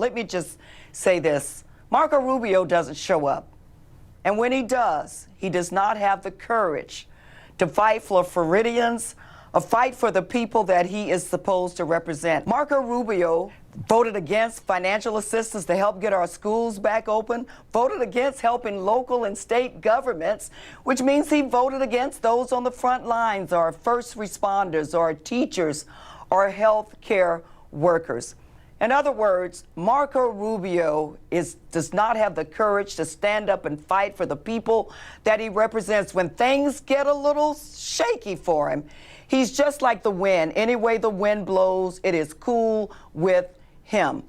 Let me just say this. Marco Rubio doesn't show up. And when he does not have the courage to fight for Floridians, a fight for the people that he is supposed to represent. Marco Rubio voted against financial assistance to help get our schools back open, voted against helping local and state governments, which means he voted against those on the front lines, our first responders, our teachers, our health care workers. In other words, Marco Rubio does not have the courage to stand up and fight for the people that he represents. When things get a little shaky for him, he's just like the wind. Any way the wind blows, it is cool with him.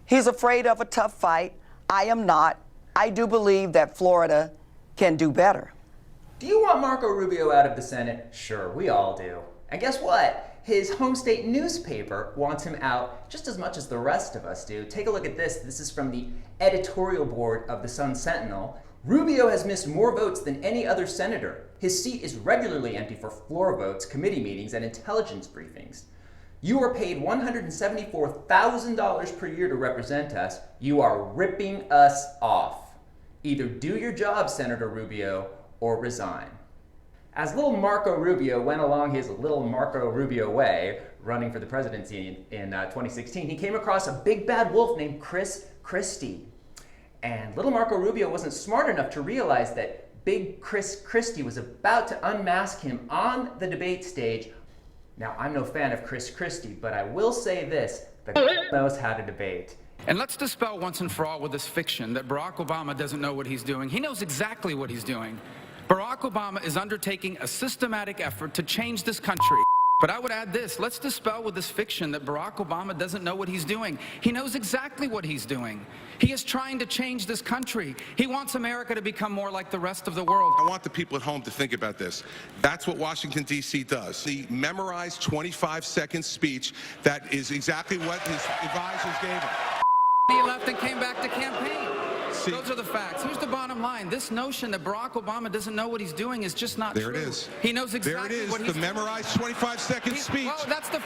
He's afraid of a tough fight. I am not. I do believe that Florida can do better. Do you want Marco Rubio out of the Senate? Sure, we all do. And guess what? His home state newspaper wants him out just as much as the rest of us do. Take a look at this. This is from the editorial board of the Sun-Sentinel. Rubio has missed more votes than any other senator. His seat is regularly empty for floor votes, committee meetings, and intelligence briefings. You are paid $174,000 per year to represent us. You are ripping us off. Either do your job, Senator Rubio, or resign. As little Marco Rubio went along his little Marco Rubio way, running for the presidency in 2016, he came across a big bad wolf named Chris Christie. And little Marco Rubio wasn't smart enough to realize that big Chris Christie was about to unmask him on the debate stage. Now, I'm no fan of Chris Christie, but I will say this, the knows how to debate. And let's dispel once and for all with this fiction that Barack Obama doesn't know what he's doing. He knows exactly what he's doing. Barack Obama is undertaking a systematic effort to change this country. But I would add this, let's dispel with this fiction that Barack Obama doesn't know what he's doing. He knows exactly what he's doing. He is trying to change this country. He wants America to become more like the rest of the world. I want the people at home to think about this. That's what Washington, D.C. does. The memorized 25-second speech that is exactly what his advisors gave him. He left and came back to campaign. Those are the facts. Here's the bottom line. This notion that Barack Obama doesn't know what he's doing is just not true. There it is. He knows exactly what he's doing. The memorized 25-second speech. Well, that's the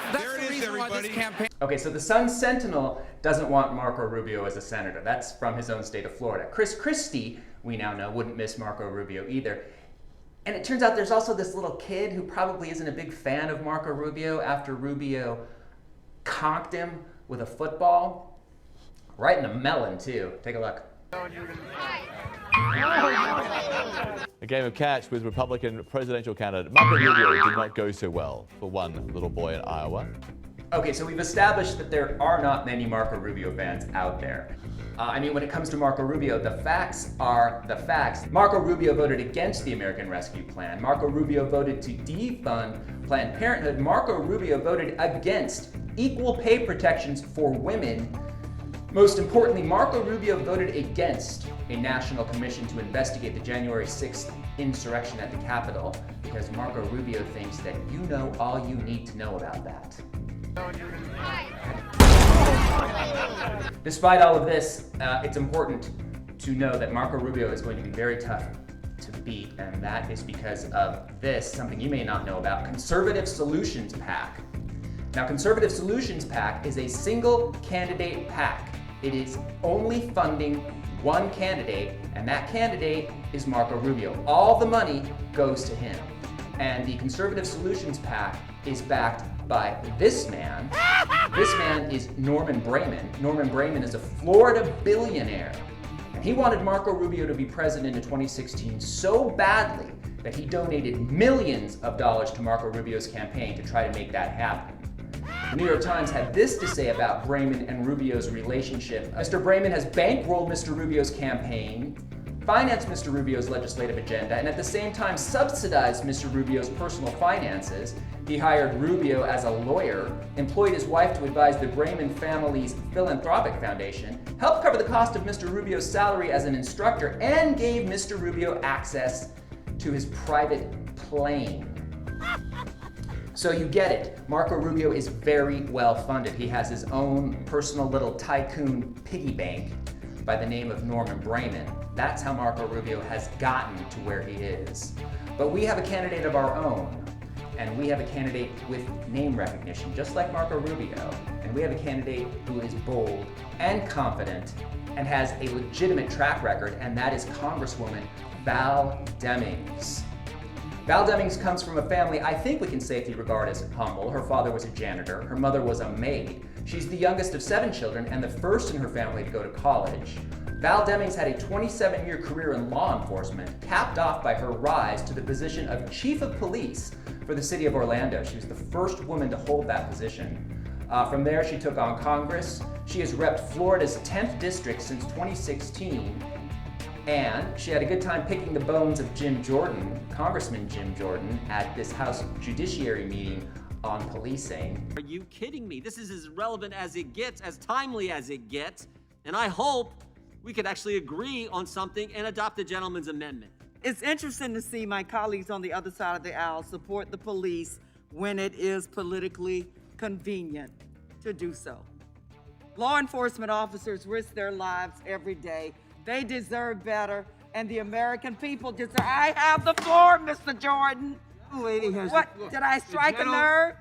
reason why this campaign... Okay, so the Sun-Sentinel doesn't want Marco Rubio as a senator. That's from his own state of Florida. Chris Christie, we now know, wouldn't miss Marco Rubio either. And it turns out there's also this little kid who probably isn't a big fan of Marco Rubio after Rubio conked him with a football. Right in the melon, too. Take a look. A game of catch with Republican presidential candidate Marco Rubio did not go so well for one little boy in Iowa. Okay, so we've established that there are not many Marco Rubio fans out there. I mean, when it comes to Marco Rubio, the facts are the facts. Marco Rubio voted against the American Rescue Plan. Marco Rubio voted to defund Planned Parenthood. Marco Rubio voted against equal pay protections for women. Most importantly, Marco Rubio voted against a national commission to investigate the January 6th insurrection at the Capitol because Marco Rubio thinks that you know all you need to know about that. Despite all of this, it's important to know that Marco Rubio is going to be very tough to beat, and that is because of this, something you may not know about, Conservative Solutions PAC. Now, Conservative Solutions PAC is a single candidate PAC. It is only funding one candidate, and that candidate is Marco Rubio. All the money goes to him. And the Conservative Solutions PAC is backed by this man. This man is Norman Braman. Norman Braman is a Florida billionaire. And he wanted Marco Rubio to be president in 2016 so badly that he donated millions of dollars to Marco Rubio's campaign to try to make that happen. The New York Times had this to say about Braman and Rubio's relationship. Mr. Braman has bankrolled Mr. Rubio's campaign, financed Mr. Rubio's legislative agenda, and at the same time subsidized Mr. Rubio's personal finances. He hired Rubio as a lawyer, employed his wife to advise the Braman family's philanthropic foundation, helped cover the cost of Mr. Rubio's salary as an instructor, and gave Mr. Rubio access to his private plane. So you get it. Marco Rubio is very well funded. He has his own personal little tycoon piggy bank by the name of Norman Braman. That's how Marco Rubio has gotten to where he is. But we have a candidate of our own. And we have a candidate with name recognition, just like Marco Rubio. And we have a candidate who is bold and confident and has a legitimate track record, and that is Congresswoman VAL DEMINGS. VAL DEMINGS comes from a family I think we can safely regard as humble. Her father was a janitor, her mother was a maid. She's the youngest of 7 children and the first in her family to go to college. VAL DEMINGS had a 27-year career in law enforcement, capped off by her rise to the position of Chief of Police for the city of Orlando. She was the first woman to hold that position. From there, she took on Congress. She has repped Florida's 10th district since 2016. And she had a good time picking the bones of Jim Jordan, Congressman Jim Jordan, at this House Judiciary meeting on policing. Are you kidding me? This is as relevant as it gets, as timely as it gets, and I hope we could actually agree on something and adopt the gentleman's amendment. It's interesting to see my colleagues on the other side of the aisle support the police when it is politically convenient to do so. Law enforcement officers risk their lives every day. They deserve better, and the American people deserve. I have the floor, Mr. Jordan. Lady has What, did I strike a nerve?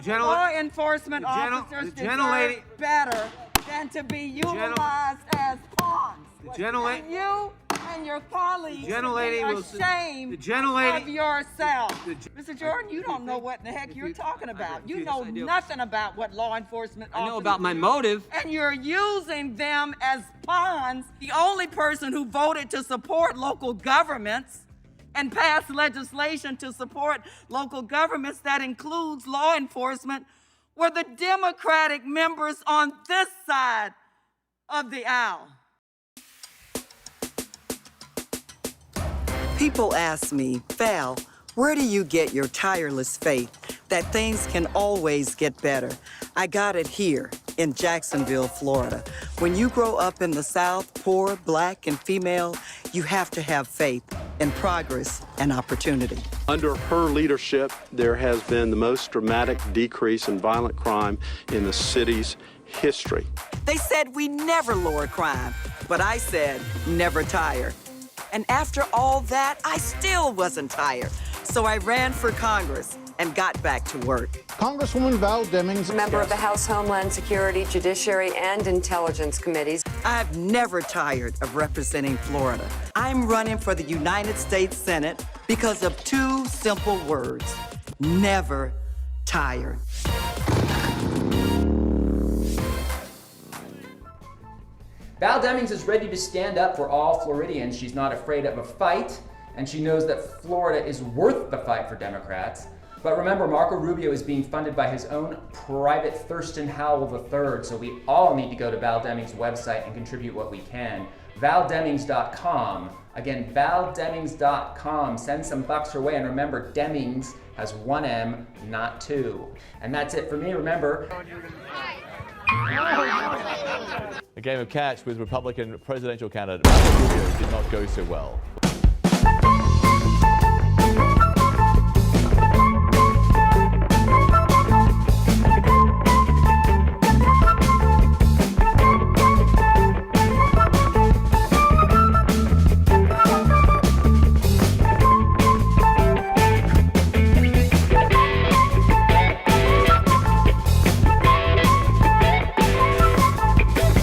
Law enforcement officers deserve better than to be utilized as pawns. And you and your colleagues are ashamed of yourself. Mr. Jordan, you don't know what in the heck you're talking about. You know nothing about what law enforcement officers I know about my motive. And you're using them as pawns. The only person who voted to support local governments and pass legislation to support local governments that includes law enforcement were the Democratic members on this side of the aisle. People ask me, Val, where do you get your tireless faith that things can always get better? I got it here in Jacksonville, Florida. When you grow up in the South, poor, black, and female, you have to have faith in progress and opportunity. Under her leadership, there has been the most dramatic decrease in violent crime in the city's history. They said we never lower crime, but I said never tire. And after all that, I still wasn't tired. So I ran for Congress and got back to work. Congresswoman VAL DEMINGS, member of the House Homeland Security, Judiciary, and Intelligence Committees. I've never tired of representing Florida. I'm running for the United States Senate because of 2 simple words: never tired. VAL DEMINGS is ready to stand up for all Floridians. She's not afraid of a fight, and she knows that Florida is worth the fight for Democrats. But remember, Marco Rubio is being funded by his own private Thurston Howell III, so we all need to go to Val Demings' website and contribute what we can. ValDemings.com. Again, ValDemings.com. Send some bucks her way, and remember, Demings has 1 M, not 2. And that's it for me. Remember, A game of catch with Republican presidential candidate Marco Rubio did not go so well.